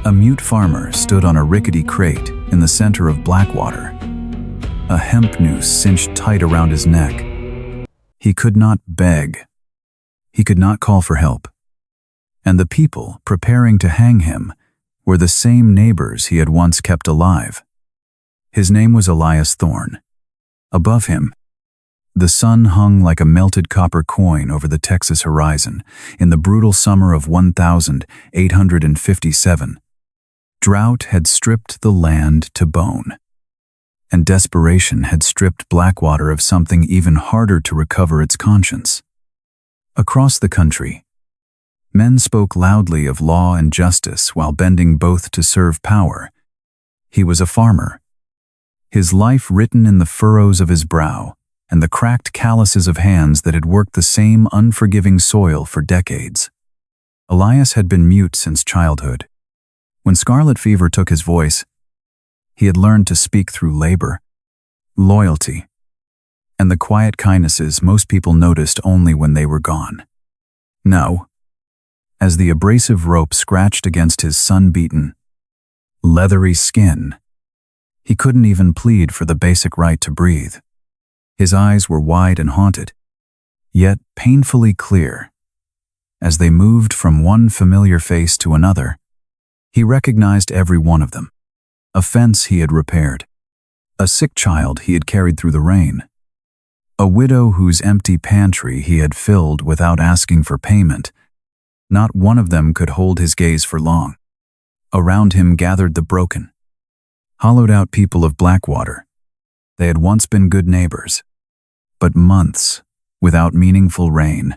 A mute farmer stood on a rickety crate in the center of Blackwater, a hemp noose cinched tight around his neck. He could not beg. He could not call for help. And the people preparing to hang him were the same neighbors he had once kept alive. His name was Elias Thorne. Above him, the sun hung like a melted copper coin over the Texas horizon in the brutal summer of 1857. Drought had stripped the land to bone, and desperation had stripped Blackwater of something even harder to recover its conscience. Across the country, men spoke loudly of law and justice while bending both to serve power. He was a farmer, his life written in the furrows of his brow and the cracked calluses of hands that had worked the same unforgiving soil for decades. Elias had been mute since childhood. When scarlet fever took his voice, he had learned to speak through labor, loyalty, and the quiet kindnesses most people noticed only when they were gone. Now, as the abrasive rope scratched against his sun-beaten, leathery skin, he couldn't even plead for the basic right to breathe. His eyes were wide and haunted, yet painfully clear. As they moved from one familiar face to another, he recognized every one of them. A fence he had repaired, a sick child he had carried through the rain, a widow whose empty pantry he had filled without asking for payment. Not one of them could hold his gaze for long. Around him gathered the broken, hollowed-out people of Blackwater. They had once been good neighbors, but months without meaningful rain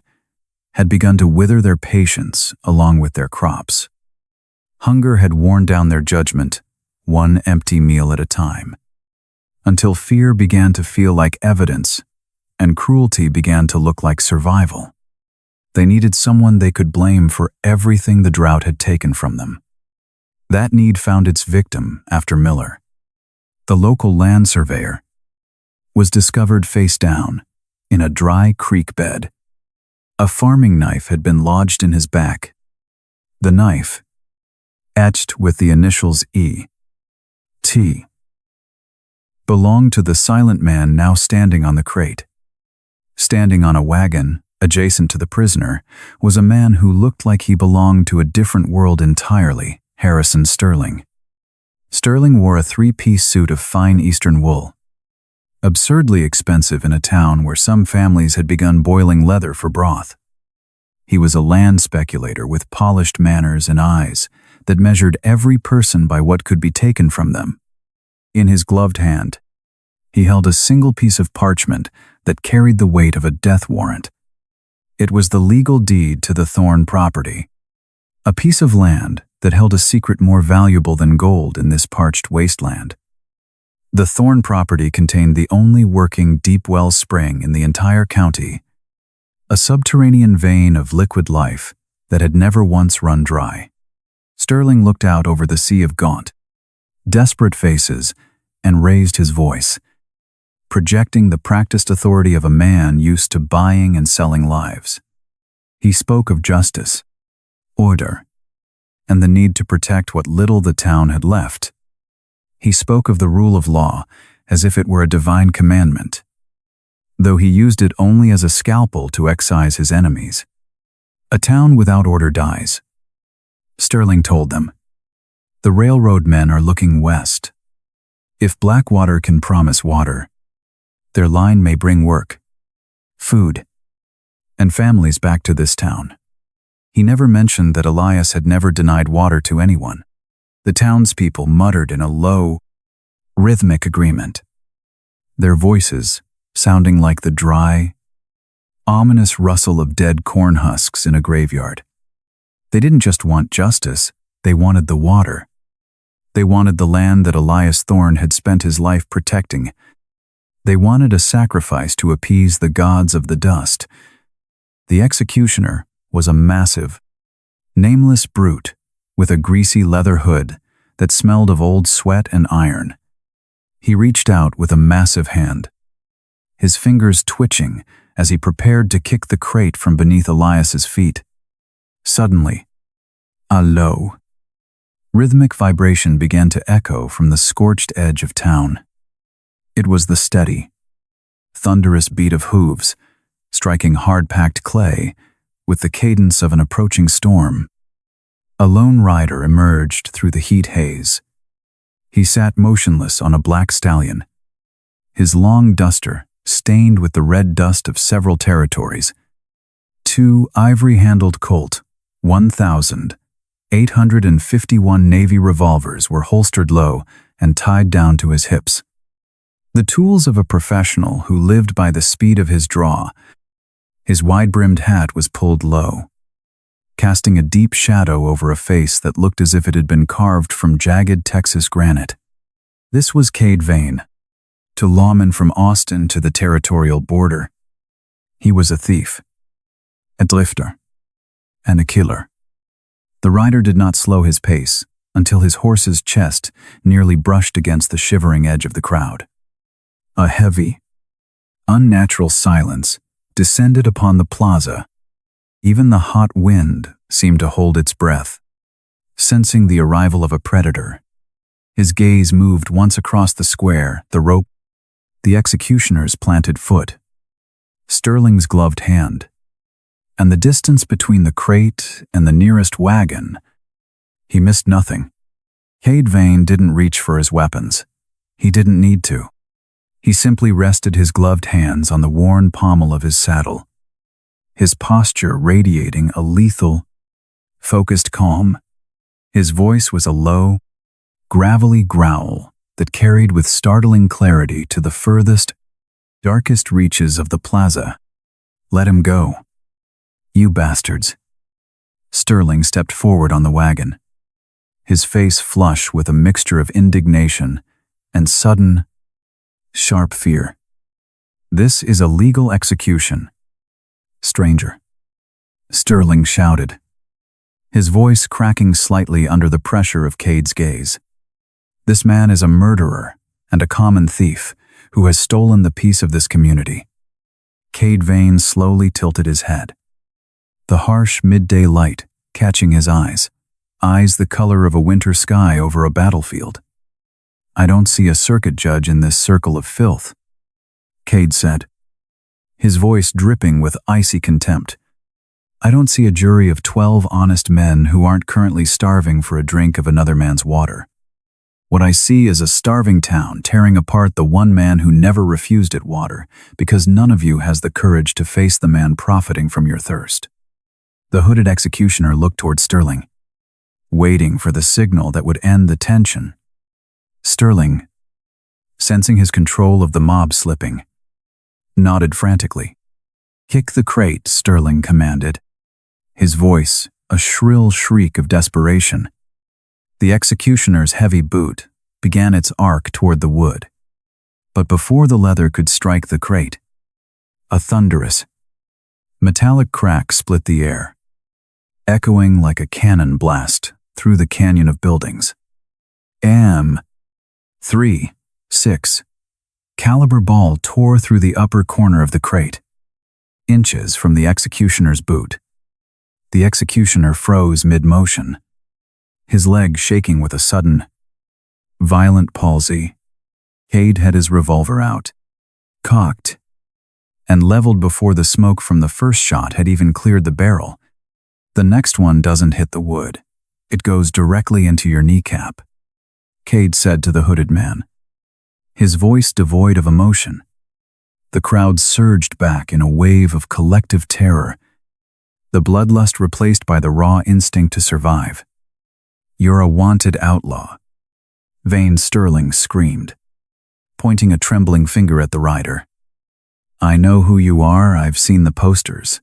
had begun to wither their patience along with their crops. Hunger had worn down their judgment, one empty meal at a time, until fear began to feel like evidence and cruelty began to look like survival. They needed someone they could blame for everything the drought had taken from them. That need found its victim after Miller. The local land surveyor was discovered face down in a dry creek bed. A farming knife had been lodged in his back. The knife, etched with the initials E.T., belonged to the silent man now standing on the crate. Standing on a wagon, adjacent to the prisoner, was a man who looked like he belonged to a different world entirely, Harrison Sterling. Sterling wore a three-piece suit of fine eastern wool, absurdly expensive in a town where some families had begun boiling leather for broth. He was a land speculator with polished manners and eyes that measured every person by what could be taken from them. In his gloved hand, he held a single piece of parchment that carried the weight of a death warrant. It was the legal deed to the Thorne property, a piece of land that held a secret more valuable than gold in this parched wasteland. The Thorne property contained the only working deep well spring in the entire county, a subterranean vein of liquid life that had never once run dry. Sterling looked out over the sea of gaunt, desperate faces and raised his voice, projecting the practiced authority of a man used to buying and selling lives. He spoke of justice, order, and the need to protect what little the town had left. He spoke of the rule of law as if it were a divine commandment, though he used it only as a scalpel to excise his enemies. A town without order dies, Sterling told them. The railroad men are looking west. If Blackwater can promise water, their line may bring work, food, and families back to this town. He never mentioned that Elias had never denied water to anyone. The townspeople muttered in a low, rhythmic agreement, their voices sounding like the dry, ominous rustle of dead corn husks in a graveyard. They didn't just want justice, they wanted the water. They wanted the land that Elias Thorne had spent his life protecting. They wanted a sacrifice to appease the gods of the dust. The executioner was a massive, nameless brute with a greasy leather hood that smelled of old sweat and iron. He reached out with a massive hand, his fingers twitching as he prepared to kick the crate from beneath Elias's feet. Suddenly, a low, Rhythmic vibration began to echo from the scorched edge of town. It was the steady, thunderous beat of hooves, striking hard-packed clay with the cadence of an approaching storm. A lone rider emerged through the heat haze. He sat motionless on a black stallion, his long duster stained with the red dust of several territories. 2 ivory-handled Colt 1,851 Navy revolvers were holstered low and tied down to his hips. The tools of a professional who lived by the speed of his draw. His wide-brimmed hat was pulled low, casting a deep shadow over a face that looked as if it had been carved from jagged Texas granite. This was Cade Vane, to lawmen from Austin to the territorial border. He was a thief, a drifter, and a killer. The rider did not slow his pace until his horse's chest nearly brushed against the shivering edge of the crowd. A heavy, unnatural silence descended upon the plaza. Even the hot wind seemed to hold its breath. Sensing the arrival of a predator, his gaze moved once across the square, the rope, the executioner's planted foot, Sterling's gloved hand, and the distance between the crate and the nearest wagon. He missed nothing. Cade Vane didn't reach for his weapons. He didn't need to. He simply rested his gloved hands on the worn pommel of his saddle, his posture radiating a lethal, focused calm. His voice was a low, gravelly growl that carried with startling clarity to the furthest, darkest reaches of the plaza. "Let him go, you bastards." Sterling stepped forward on the wagon, his face flush with a mixture of indignation and sudden, sharp fear. "This is a legal execution, stranger," Sterling shouted, his voice cracking slightly under the pressure of Cade's gaze. "This man is a murderer and a common thief who has stolen the peace of this community." Cade Vane slowly tilted his head, the harsh midday light catching his eyes the color of a winter sky over a battlefield. "I don't see a circuit judge in this circle of filth," Cade said, his voice dripping with icy contempt. "I don't see a jury of 12 honest men who aren't currently starving for a drink of another man's water. What I see is a starving town tearing apart the one man who never refused it water because none of you has the courage to face the man profiting from your thirst." The hooded executioner looked toward Sterling, waiting for the signal that would end the tension. Sterling, sensing his control of the mob slipping, nodded frantically. "Kick the crate," Sterling commanded, his voice a shrill shriek of desperation. The executioner's heavy boot began its arc toward the wood, but before the leather could strike the crate, a thunderous, metallic crack split the air, echoing like a cannon blast through the canyon of buildings. .356 caliber ball tore through the upper corner of the crate, inches from the executioner's boot. The executioner froze mid-motion, his leg shaking with a sudden, violent palsy. Cade had his revolver out, cocked, and leveled before the smoke from the first shot had even cleared the barrel. "The next one doesn't hit the wood. It goes directly into your kneecap," Cade said to the hooded man, his voice devoid of emotion. The crowd surged back in a wave of collective terror, the bloodlust replaced by the raw instinct to survive. "You're a wanted outlaw," Vane Sterling screamed, pointing a trembling finger at the rider. "I know who you are. I've seen the posters.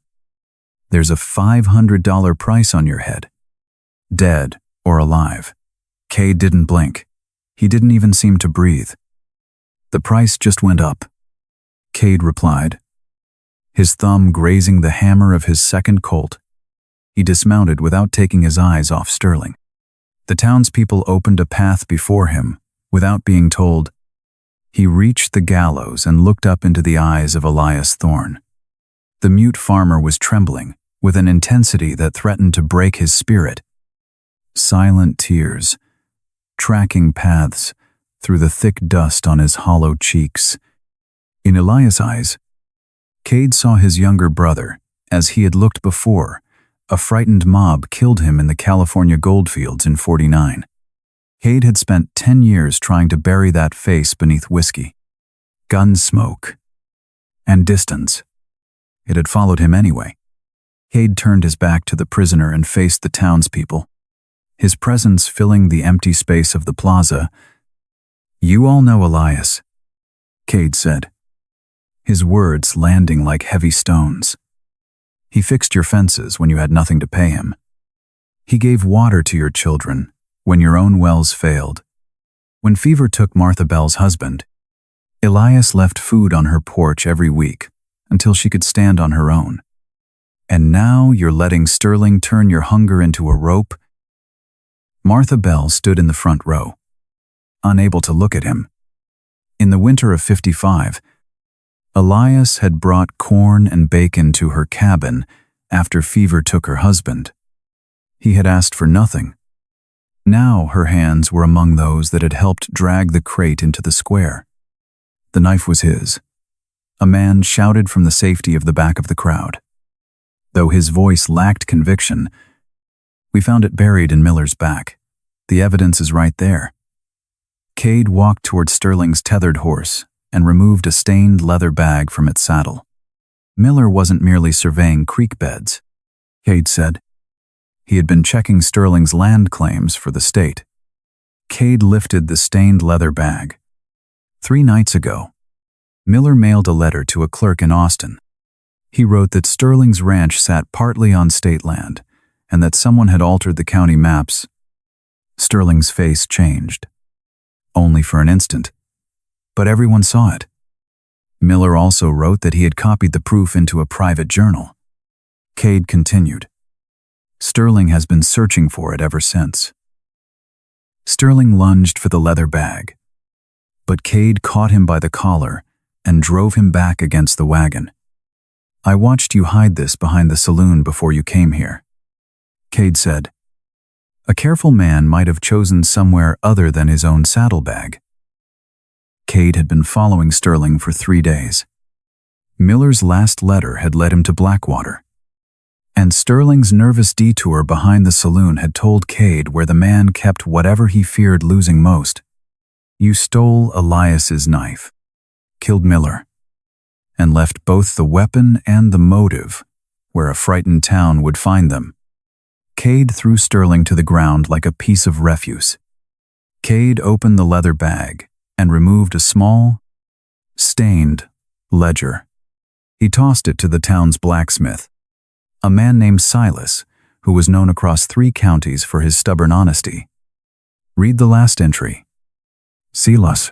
There's a $500 price on your head, dead or alive." Cade didn't blink. He didn't even seem to breathe. "The price just went up," Cade replied, his thumb grazing the hammer of his second Colt. He dismounted without taking his eyes off Sterling. The townspeople opened a path before him without being told. He reached the gallows and looked up into the eyes of Elias Thorne. The mute farmer was trembling with an intensity that threatened to break his spirit. Silent tears tracking paths through the thick dust on his hollow cheeks. In Elias' eyes, Cade saw his younger brother, as he had looked before. A frightened mob killed him in the California goldfields in '49. Cade had spent 10 years trying to bury that face beneath whiskey, gun smoke, and distance. It had followed him anyway. Cade turned his back to the prisoner and faced the townspeople, his presence filling the empty space of the plaza. "You all know Elias," Cade said, his words landing like heavy stones. "He fixed your fences when you had nothing to pay him. He gave water to your children when your own wells failed. When fever took Martha Bell's husband, Elias left food on her porch every week until she could stand on her own. And now you're letting Sterling turn your hunger into a rope?" Martha Bell stood in the front row, unable to look at him. In the winter of '55, Elias had brought corn and bacon to her cabin after fever took her husband. He had asked for nothing. Now her hands were among those that had helped drag the crate into the square. The knife was his. A man shouted from the safety of the back of the crowd. Though his voice lacked conviction, "We found it buried in Miller's back. The evidence is right there." Cade walked toward Sterling's tethered horse and removed a stained leather bag from its saddle. Miller wasn't merely surveying creek beds, Cade said. He had been checking Sterling's land claims for the state. Cade lifted the stained leather bag. 3 nights ago, Miller mailed a letter to a clerk in Austin. He wrote that Sterling's ranch sat partly on state land and that someone had altered the county maps. Sterling's face changed. Only for an instant. But everyone saw it. Miller also wrote that he had copied the proof into a private journal. Cade continued. Sterling has been searching for it ever since. Sterling lunged for the leather bag, but Cade caught him by the collar and drove him back against the wagon. "I watched you hide this behind the saloon before you came here," Cade said. A careful man might have chosen somewhere other than his own saddlebag. Cade had been following Sterling for 3 days. Miller's last letter had led him to Blackwater, and Sterling's nervous detour behind the saloon had told Cade where the man kept whatever he feared losing most. "You stole Elias's knife, killed Miller, and left both the weapon and the motive where a frightened town would find them." Cade threw Sterling to the ground like a piece of refuse. Cade opened the leather bag and removed a small, stained ledger. He tossed it to the town's blacksmith, a man named Silas, who was known across 3 counties for his stubborn honesty. "Read the last entry." "Silas,"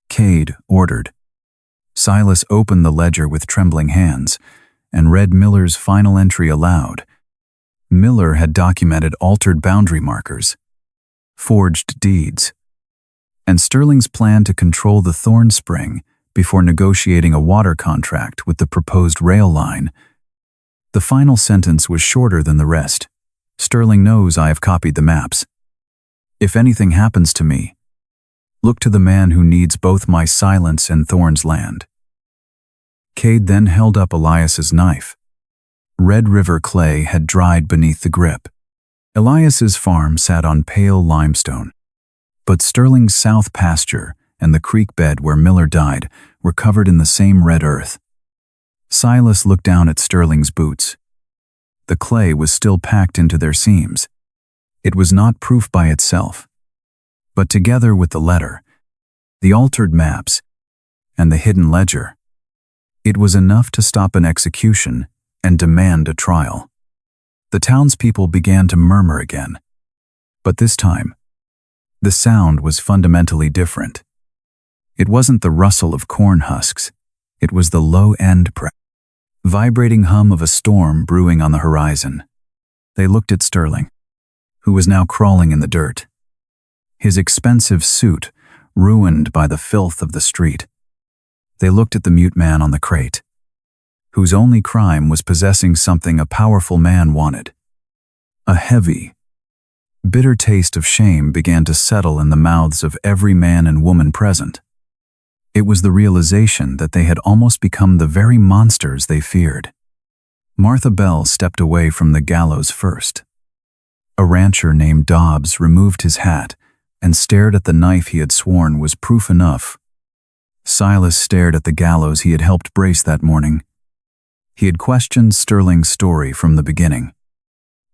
Cade ordered. Silas opened the ledger with trembling hands and read Miller's final entry aloud. Miller had documented altered boundary markers, forged deeds, and Sterling's plan to control the Thorn Spring before negotiating a water contract with the proposed rail line. The final sentence was shorter than the rest. "Sterling knows I have copied the maps. If anything happens to me, look to the man who needs both my silence and Thorn's land." Cade then held up Elias's knife. Red River clay had dried beneath the grip. Elias's farm sat on pale limestone, but Sterling's south pasture and the creek bed where Miller died were covered in the same red earth. Silas looked down at Sterling's boots. The clay was still packed into their seams. It was not proof by itself, but together with the letter, the altered maps, and the hidden ledger, it was enough to stop an execution and demand a trial. The townspeople began to murmur again, but this time, the sound was fundamentally different. It wasn't the rustle of corn husks, it was the low-end vibrating hum of a storm brewing on the horizon. They looked at Sterling, who was now crawling in the dirt, his expensive suit ruined by the filth of the street. They looked at the mute man on the crate, whose only crime was possessing something a powerful man wanted. A heavy, Bitter taste of shame began to settle in the mouths of every man and woman present. It was the realization that they had almost become the very monsters they feared. Martha Bell stepped away from the gallows first. A rancher named Dobbs removed his hat and stared at the knife he had sworn was proof enough. Silas stared at the gallows he had helped brace that morning. He had questioned Sterling's story from the beginning,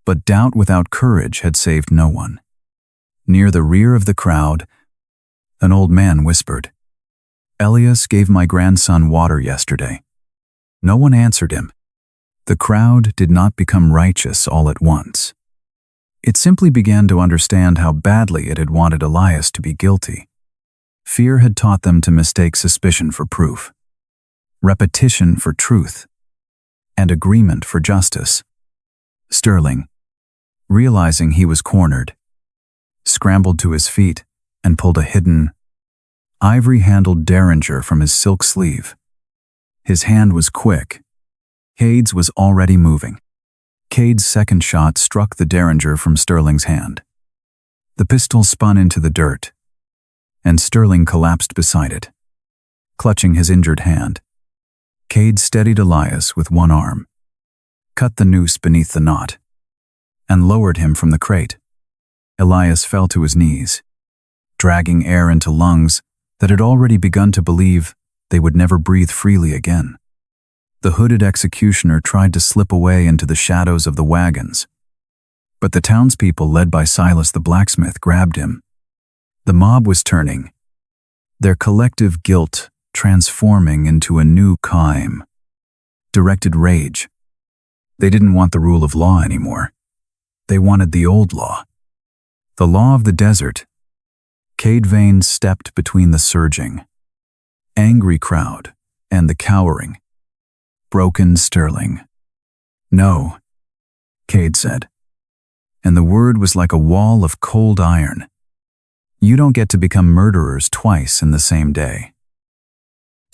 but doubt without courage had saved no one. Near the rear of the crowd, an old man whispered, "Elias gave my grandson water yesterday." No one answered him. The crowd did not become righteous all at once. It simply began to understand how badly it had wanted Elias to be guilty. Fear had taught them to mistake suspicion for proof, repetition for truth, and agreement for justice. Sterling, realizing he was cornered, scrambled to his feet and pulled a hidden, ivory-handled derringer from his silk sleeve. His hand was quick. Cade's was already moving. Cade's second shot struck the derringer from Sterling's hand. The pistol spun into the dirt, and Sterling collapsed beside it, clutching his injured hand. Cade steadied Elias with one arm, cut the noose beneath the knot, and lowered him from the crate. Elias fell to his knees, dragging air into lungs that had already begun to believe they would never breathe freely again. The hooded executioner tried to slip away into the shadows of the wagons, but the townspeople led by Silas the blacksmith grabbed him. The mob was turning, their collective guilt transforming into a new crime, directed rage. They didn't want the rule of law anymore. They wanted the old law, the law of the desert. Cade Vane stepped between the surging, angry crowd and the cowering, broken Sterling. "No," Cade said, and the word was like a wall of cold iron. "You don't get to become murderers twice in the same day.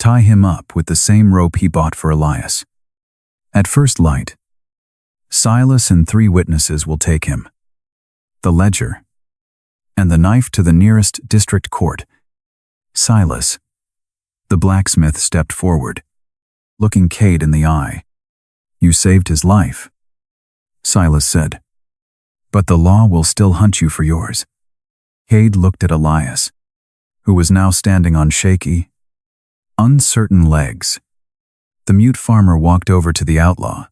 Tie him up with the same rope he bought for Elias. At first light, Silas and 3 witnesses will take him, the ledger, and the knife to the nearest district court." Silas, the blacksmith, stepped forward, looking Cade in the eye. "You saved his life," Silas said, "but the law will still hunt you for yours." Cade looked at Elias, who was now standing on shaky, uncertain legs. The mute farmer walked over to the outlaw,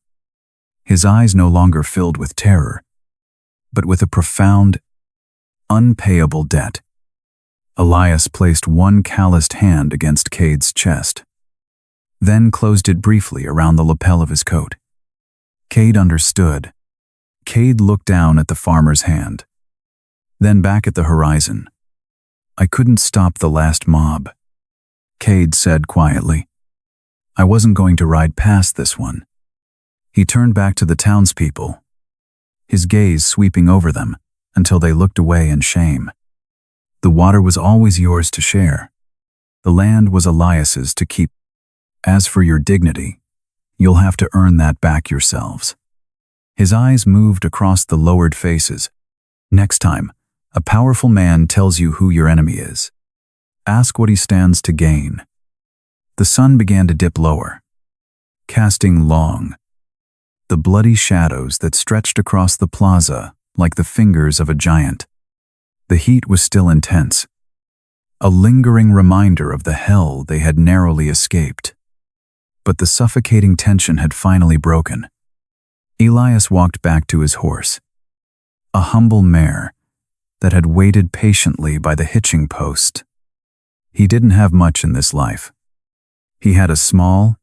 his eyes no longer filled with terror, but with a profound, unpayable debt. Elias placed one calloused hand against Cade's chest, then closed it briefly around the lapel of his coat. Cade understood. Cade looked down at the farmer's hand, then back at the horizon. "I couldn't stop the last mob," Cade said quietly. "I wasn't going to ride past this one." He turned back to the townspeople, his gaze sweeping over them until they looked away in shame. "The water was always yours to share. The land was Elias's to keep. As for your dignity, you'll have to earn that back yourselves." His eyes moved across the lowered faces. "Next time a powerful man tells you who your enemy is, ask what he stands to gain." The sun began to dip lower, casting long, the bloody shadows that stretched across the plaza like the fingers of a giant. The heat was still intense, a lingering reminder of the hell they had narrowly escaped. But the suffocating tension had finally broken. Elias walked back to his horse, a humble mare that had waited patiently by the hitching post. He didn't have much in this life. He had a small,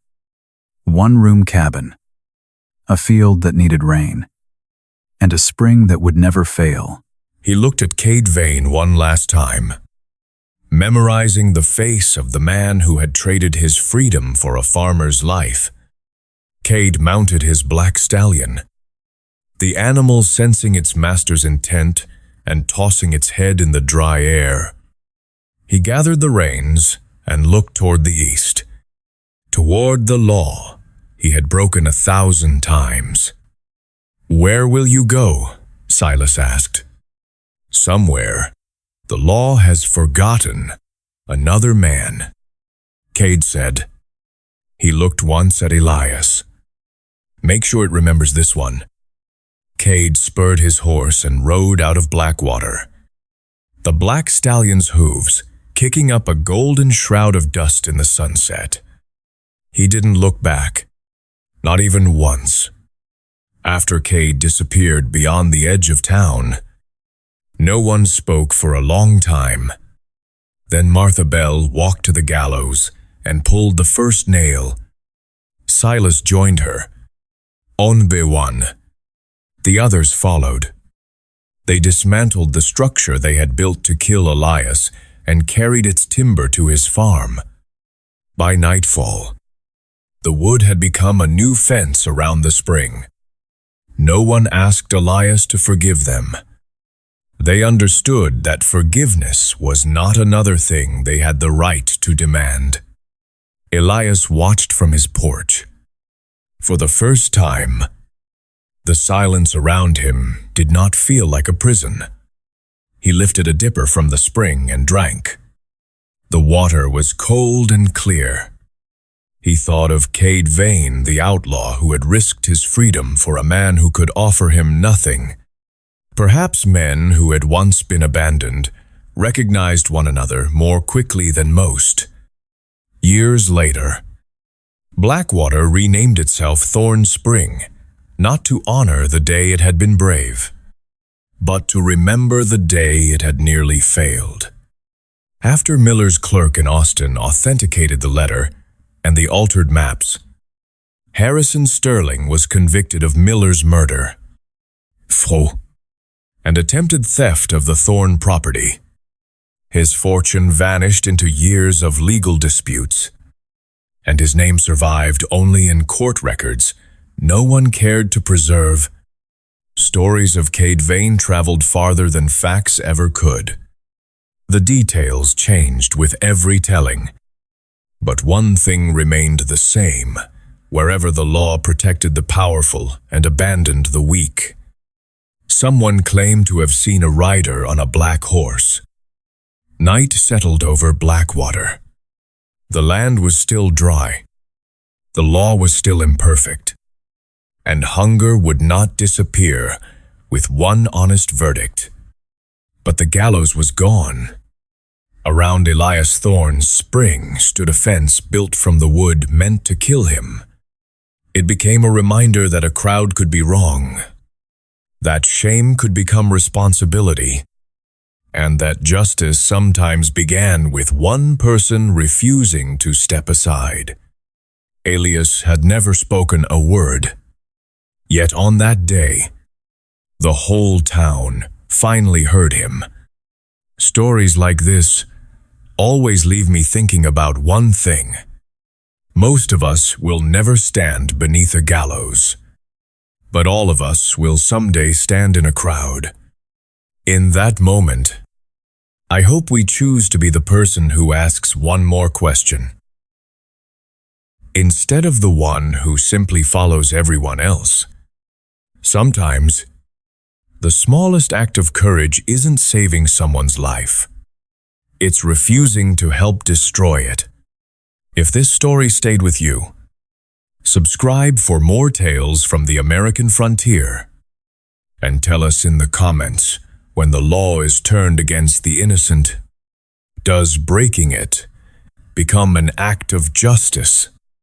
one-room cabin, a field that needed rain, and a spring that would never fail. He looked at Cade Vane one last time, memorizing the face of the man who had traded his freedom for a farmer's life. Cade mounted his black stallion, the animal sensing its master's intent and tossing its head in the dry air. He gathered the reins and looked toward the east, toward the law he had broken 1,000 times. "Where will you go?" Silas asked. Somewhere, the law has forgotten another man, Cade said. He looked once at Elias. Make sure it remembers this one. Cade spurred his horse and rode out of Blackwater, the black stallion's hooves kicking up a golden shroud of dust in the sunset. He didn't look back, not even once. After Cade disappeared beyond the edge of town, no one spoke for a long time. Then Martha Bell walked to the gallows and pulled the first nail. Silas joined her. Onbe won. The others followed. They dismantled the structure they had built to kill Elias and carried its timber to his farm. By nightfall, the wood had become a new fence around the spring. No one asked Elias to forgive them. They understood that forgiveness was not another thing they had the right to demand. Elias watched from his porch. For the first time, the silence around him did not feel like a prison. He lifted a dipper from the spring and drank. The water was cold and clear. He thought of Cade Vane, the outlaw who had risked his freedom for a man who could offer him nothing. Perhaps men who had once been abandoned recognized one another more quickly than most. Years later, Blackwater renamed itself Thorn Spring, not to honor the day it had been brave, but to remember the day it had nearly failed. After Miller's clerk in Austin authenticated the letter and the altered maps, Harrison Sterling was convicted of Miller's murder, and attempted theft of the Thorn property. His fortune vanished into years of legal disputes, and his name survived only in court records no one cared to preserve. Stories of Cade Vane traveled farther than facts ever could. The details changed with every telling, but one thing remained the same, wherever the law protected the powerful and abandoned the weak. Someone claimed to have seen a rider on a black horse. Night settled over Blackwater. The land was still dry. The law was still imperfect. And hunger would not disappear with one honest verdict. But the gallows was gone. Around Elias Thorne's spring stood a fence built from the wood meant to kill him. It became a reminder that a crowd could be wrong, that shame could become responsibility, and that justice sometimes began with one person refusing to step aside. Elias had never spoken a word. Yet on that day, the whole town finally heard him. Stories like this always leave me thinking about one thing. Most of us will never stand beneath a gallows, but all of us will someday stand in a crowd. In that moment, I hope we choose to be the person who asks one more question, instead of the one who simply follows everyone else. Sometimes, the smallest act of courage isn't saving someone's life. It's refusing to help destroy it. If this story stayed with you, subscribe for more tales from the American frontier, and tell us in the comments, when the law is turned against the innocent, does breaking it become an act of justice?